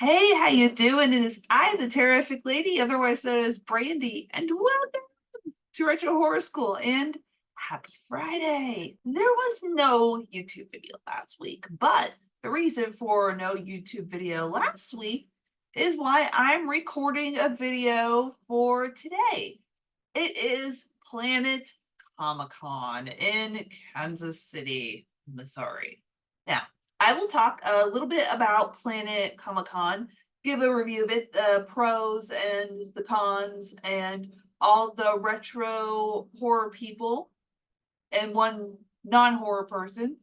Hey, how you doing? It is I, the Terrific Lady, otherwise known as Brandy, and welcome to Retro Horror School, and happy Friday! There was no YouTube video last week, but the reason for no YouTube video last week is why I'm recording a video for today. It is Planet Comicon in Kansas City, Missouri. Now, I will talk a little bit about Planet Comicon, give a review of it, the pros and the cons, and all the retro horror people and one non-horror person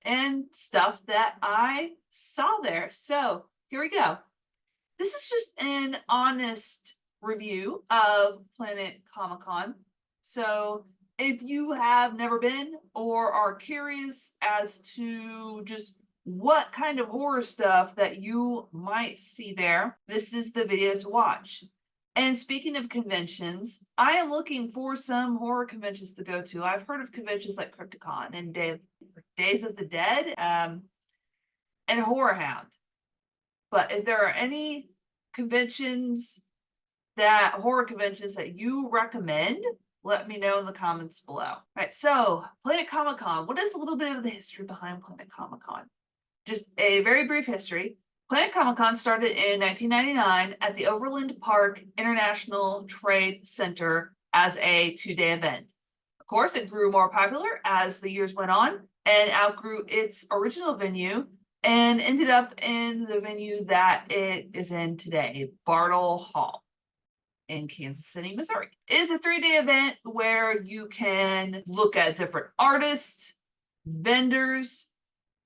and stuff that I saw there. So here we go. This is just an honest review of Planet Comicon. So if you have never been or are curious as to just what kind of horror stuff that you might see there, this is the video to watch. And speaking of conventions, I am looking for some horror conventions to go to. I've heard of conventions like Crypticon and Days of the Dead, and Horror Hound. But if there are any horror conventions that you recommend, let me know in the comments below. All right, so Planet Comicon. What is a little bit of the history behind Planet Comicon? Just a very brief history. Planet Comicon started in 1999 at the Overland Park International Trade Center as a two-day event. Of course, it grew more popular as the years went on and outgrew its original venue and ended up in the venue that it is in today, Bartle Hall in Kansas City, Missouri. It is a three-day event where you can look at different artists, vendors,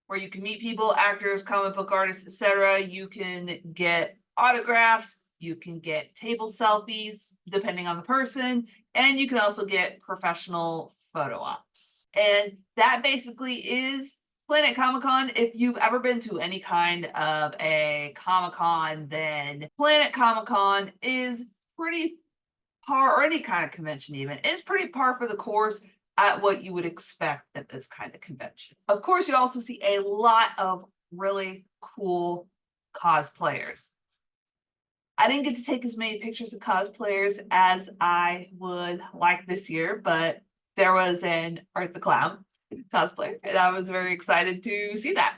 where you can meet people, actors, comic book artists, etc. You can get autographs, you can get table selfies, depending on the person, and you can also get professional photo ops. And that basically is Planet Comicon. If you've ever been to any kind of a Comic-Con, then Planet Comicon is pretty par, or any kind of convention even, is pretty par for the course at what you would expect at this kind of convention. Of course, you also see a lot of really cool cosplayers. I didn't get to take as many pictures of cosplayers as I would like this year, but there was an Art the Clown cosplayer, and I was very excited to see that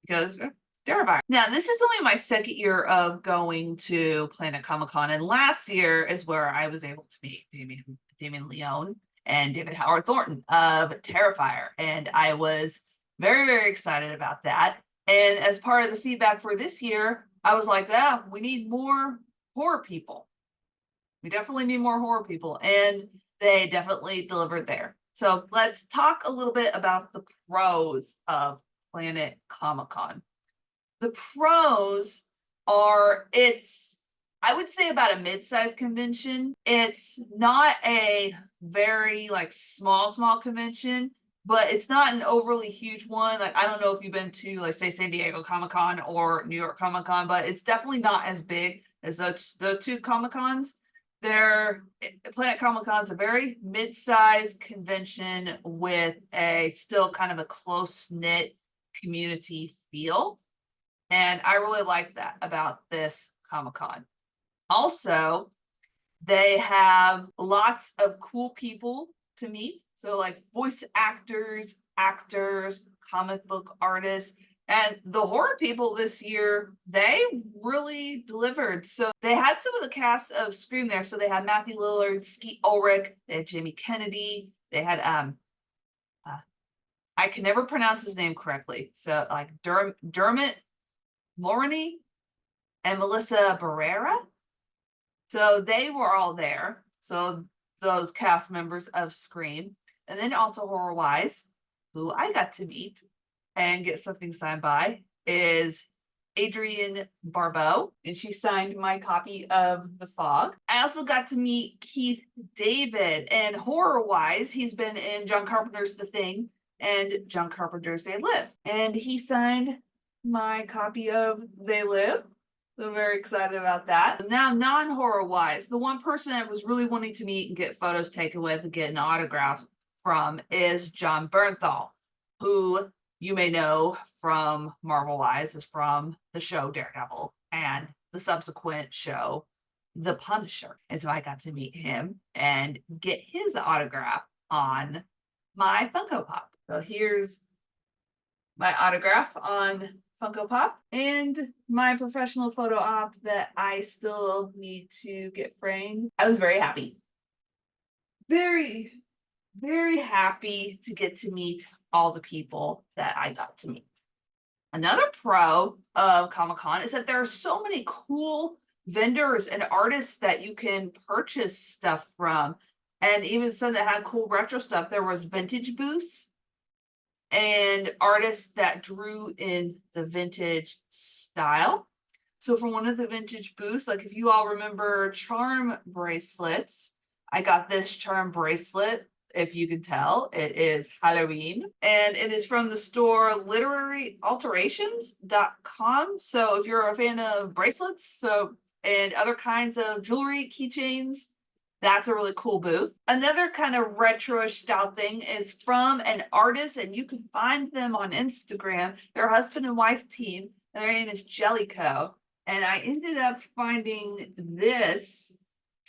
because Terrifying. Now, this is only my second year of going to Planet Comicon, and last year is where I was able to meet Damien Leone and David Howard Thornton of Terrifier, and I was very, very excited about that. And as part of the feedback for this year, I was like, "Yeah, we need more horror people. We definitely need more horror people," and they definitely delivered there. So let's talk a little bit about the pros of Planet Comicon. The pros are I would say about a mid-sized convention. It's not a very small convention, but it's not an overly huge one. Like, I don't know if you've been to, like, say, San Diego Comic-Con or New York Comic-Con, but it's definitely not as big as those two Comic-Cons. Planet Comicon is a very mid-sized convention with a still kind of a close-knit community feel. And I really like that about this Comic-Con. Also, they have lots of cool people to meet. So like voice actors, comic book artists, and the horror people this year, they really delivered. So they had some of the cast of Scream there. So they had Matthew Lillard, Skeet Ulrich, they had Jamie Kennedy, they had I can never pronounce his name correctly. So like Dermot Mulroney and Melissa Barrera. So they were all there. So those cast members of Scream. And then also horror-wise, who I got to meet and get something signed by, is Adrienne Barbeau, and she signed my copy of The Fog. I also got to meet Keith David, and horror-wise, he's been in John Carpenter's The Thing and John Carpenter's They Live. And he signed my copy of They Live. So I'm very excited about that. Now, non-horror wise, the one person I was really wanting to meet and get photos taken with and get an autograph from is John Bernthal, who you may know from Marvel Wise is from the show Daredevil and the subsequent show The Punisher. And so I got to meet him and get his autograph on my Funko Pop. So here's my autograph on Funko Pop and my professional photo op that I still need to get framed. I was very happy. Very, very happy to get to meet all the people that I got to meet. Another pro of Comic-Con is that there are so many cool vendors and artists that you can purchase stuff from, and even some that had cool retro stuff. There was vintage booths and artists that drew in the vintage style. So for one of the vintage booths, like if you all remember charm bracelets, I got this charm bracelet. If you can tell, it is Halloween, and it is from the store literaryalterations.com. So if you're a fan of bracelets and other kinds of jewelry, keychains, that's a really cool booth. Another kind of retro-ish style thing is from an artist, and you can find them on Instagram. They're a husband and wife team, and their name is Jellico. And I ended up finding this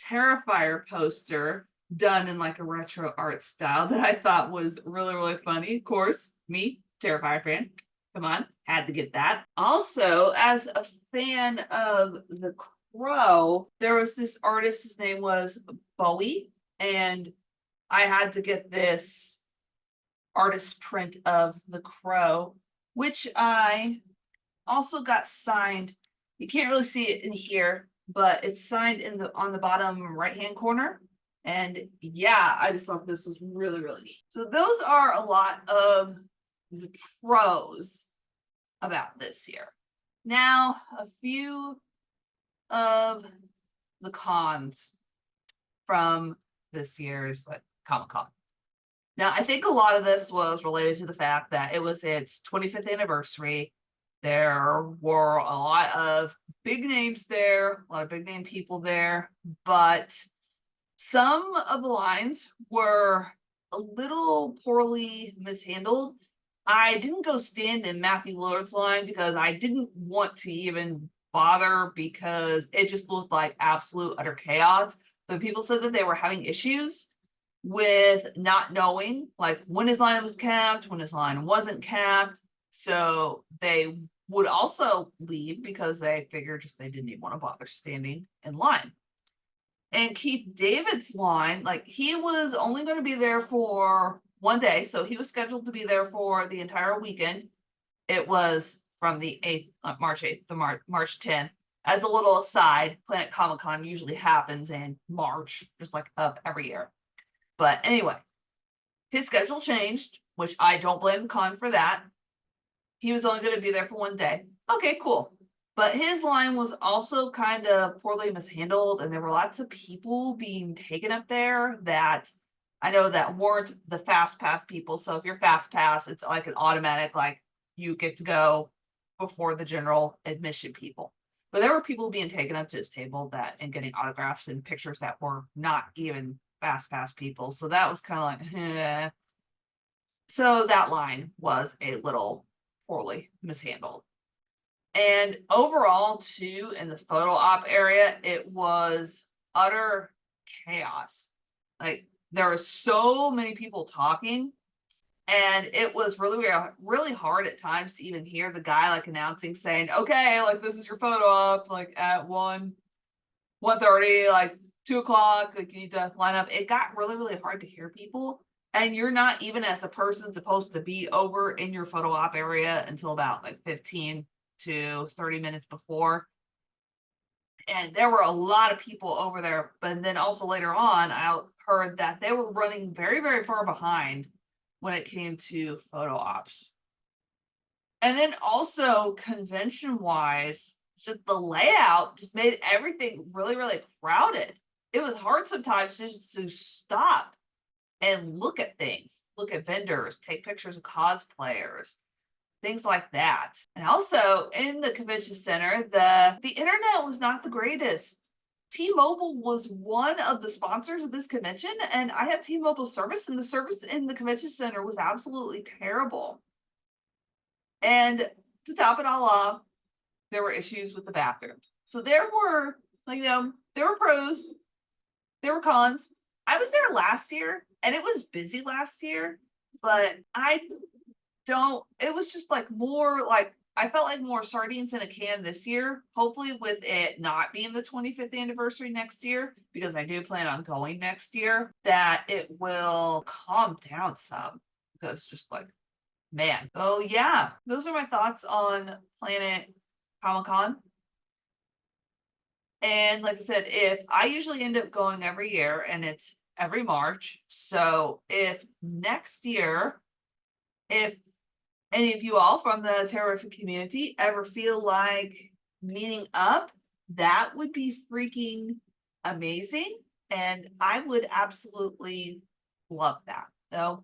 Terrifier poster done in like a retro art style that I thought was really, really funny. Of course, me, Terrifier fan. Come on, had to get that. Also, as a fan of The Crow, there was this artist, his name was Bowie, and I had to get this artist print of The Crow, which I also got signed. You can't really see it in here, but it's signed on the bottom right-hand corner. And yeah, I just thought this was really, really neat. So those are a lot of the pros about this year. Now, a few of the cons from this year's Comic-Con. Now, I think a lot of this was related to the fact that it was its 25th anniversary. There were a lot of big names there, a lot of big name people there, but some of the lines were a little poorly mishandled. I didn't go stand in Matthew Lillard's line because I didn't want to even bother because it just looked like absolute utter chaos. But people said that they were having issues with not knowing like when his line was capped, when his line wasn't capped. So they would also leave because they figured just they didn't even want to bother standing in line. And Keith David's line, like he was only going to be there for one day. So he was scheduled to be there for the entire weekend. It was from the 8th, March 8th to March 10th. As a little aside, Planet Comicon usually happens in March, just like up every year. But anyway, his schedule changed, which I don't blame the con for that. He was only going to be there for one day. Okay, cool. But his line was also kind of poorly mishandled, and there were lots of people being taken up there that I know that weren't the fast pass people. So if you're fast pass, it's like an automatic, like you get to go before the general admission people. But there were people being taken up to his table that and getting autographs and pictures that were not even fast pass people. So that was kind of like, eh. So that line was a little poorly mishandled. And overall, too, in the photo op area, it was utter chaos. Like there were so many people talking, and it was really, really hard at times to even hear the guy like announcing, saying, "Okay, like this is your photo op, like at 1:30, like 2:00, like you need to line up." It got really, really hard to hear people. And you're not even as a person supposed to be over in your photo op area until about like 15 to 30 minutes before. And there were a lot of people over there. But then also later on, I heard that they were running very, very far behind when it came to photo ops. And then also convention wise, just the layout just made everything really, really crowded. It was hard sometimes just to stop and look at things, look at vendors, take pictures of cosplayers, things like that. And also in the convention center, the internet was not the greatest. T-Mobile was one of the sponsors of this convention, and I have T-Mobile service, and the service in the convention center was absolutely terrible. And to top it all off, there were issues with the bathrooms. So there were, like, there were pros, there were cons. I was there last year and it was busy last year, but it was just like more like, I felt like more sardines in a can this year. Hopefully, with it not being the 25th anniversary next year, because I do plan on going next year, that it will calm down some. Because just like, man. Oh, yeah. Those are my thoughts on Planet Comicon. And like I said, if I usually end up going every year and it's every March. So if next year, if any of you all from the Terrorific community ever feel like meeting up, that would be freaking amazing. And I would absolutely love that. So,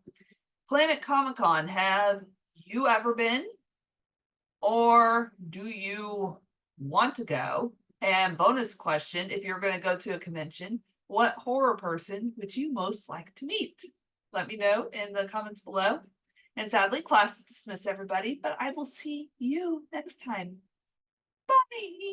Planet Comicon, have you ever been? Or do you want to go? And bonus question, if you're going to go to a convention, what horror person would you most like to meet? Let me know in the comments below. And sadly, class is dismissed, everybody, but I will see you next time. Bye.